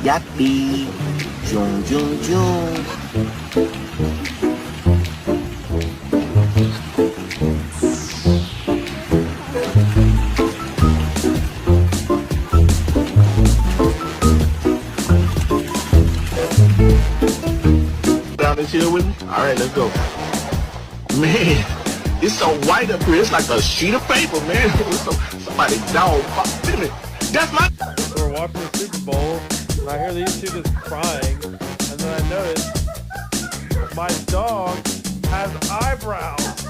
Yappy. Jung, jung, jung. Down this hill with me? Alright, let's go. Man, it's so white up here. It's like a sheet of paper, man. Somebody dog. Wait a minute. That's my... So we're watching the Super Bowl, and I hear these two just crying, and then I notice my dog has eyebrows.